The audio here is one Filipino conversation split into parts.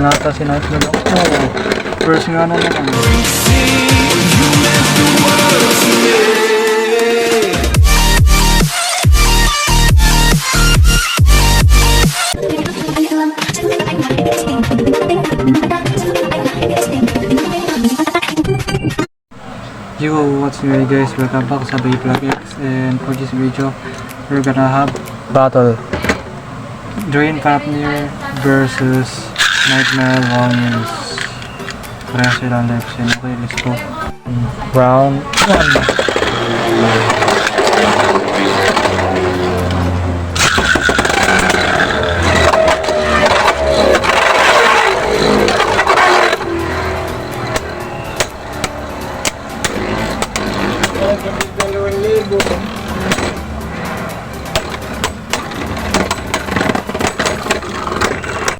Nata si Night Melon. Oh, first nga na naman. Yo, what's new guys? Welcome back sa Vlog X, and for this video we're gonna have battle Drain Fafnir versus Nightmare Warriors. Pareha silang left side. Okay, let's go. Round 1.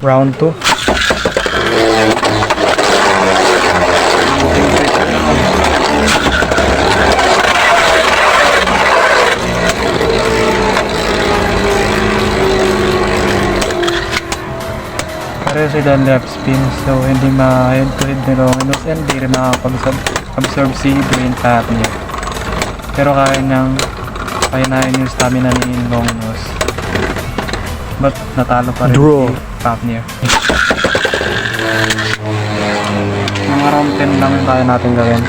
Round 2. Pareho sila left spin, so hindi ma-head to head ni Longinus and hindi rin makakapag-absorb si Drain Fafnir. Pero kaya nahin yung stamina ni Longinus. But natalo pa rin si Fafnir. Mga round 10 lang yung kaya natin gawin.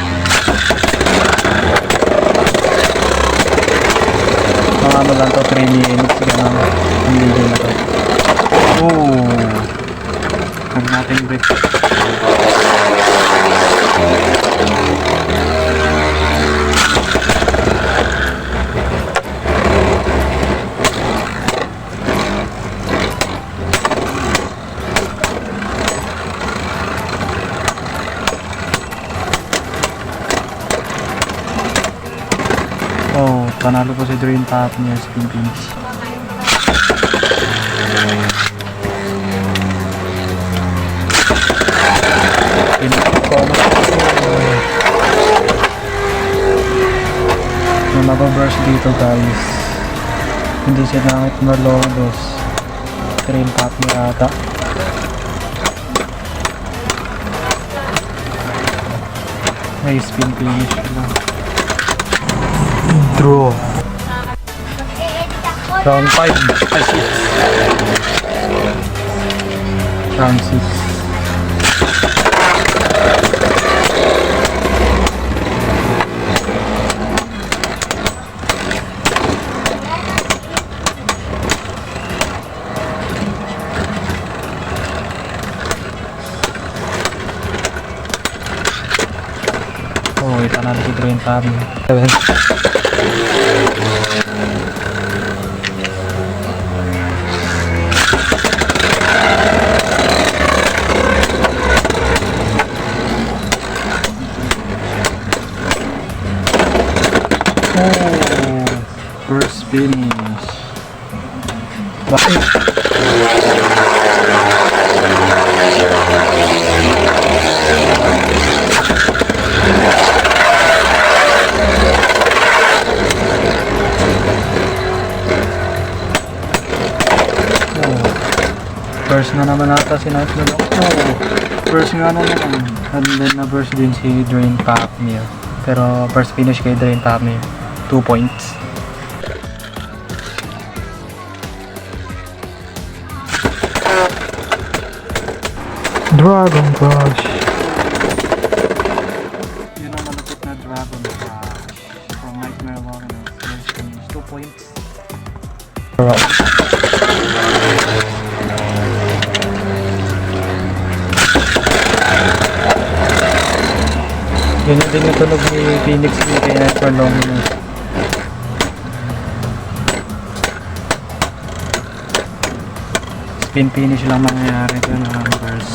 Mga ano lang to, 3 minutes ganun ang video na to. Huwag natin break. Panalo po si Drain Fafnir sa Philippines. May mababurst dito guys. Hindi siya nakit Marlondos. Drain Fafnir ata. May spin finish lang. Draw. Round 5. Round 6. Oh, itanalo si Drain Fafnir. 7. First finish. First na naman ata si Night Melon. First nga na naman. And then na first din si Drain Fafnir. Pero first finish kay Drain Fafnir. 2 points. Dragon Rush. Yun ang malapit na Dragon Rush from Nightmare Warriors. First finish. 2 points. Yun din yung tunog ni Phoenix kay Nightmare Warriors. Spin finish lang mangyayari ito ng numbers.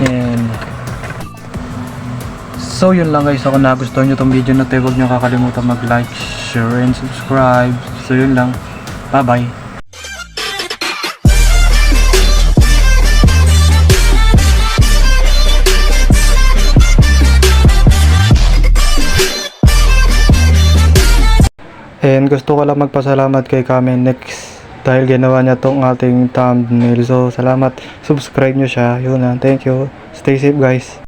And so yun lang guys, kung nagustuhan nyo itong video na ito, huwag nyo kakalimutan mag-like, share, and subscribe. So yun lang, bye bye. And gusto ko lang magpasalamat kay Kamenex dahil ginawa niya tong ating thumbnail. So salamat, subscribe nyo siya. Yun lang, thank you. Stay safe guys.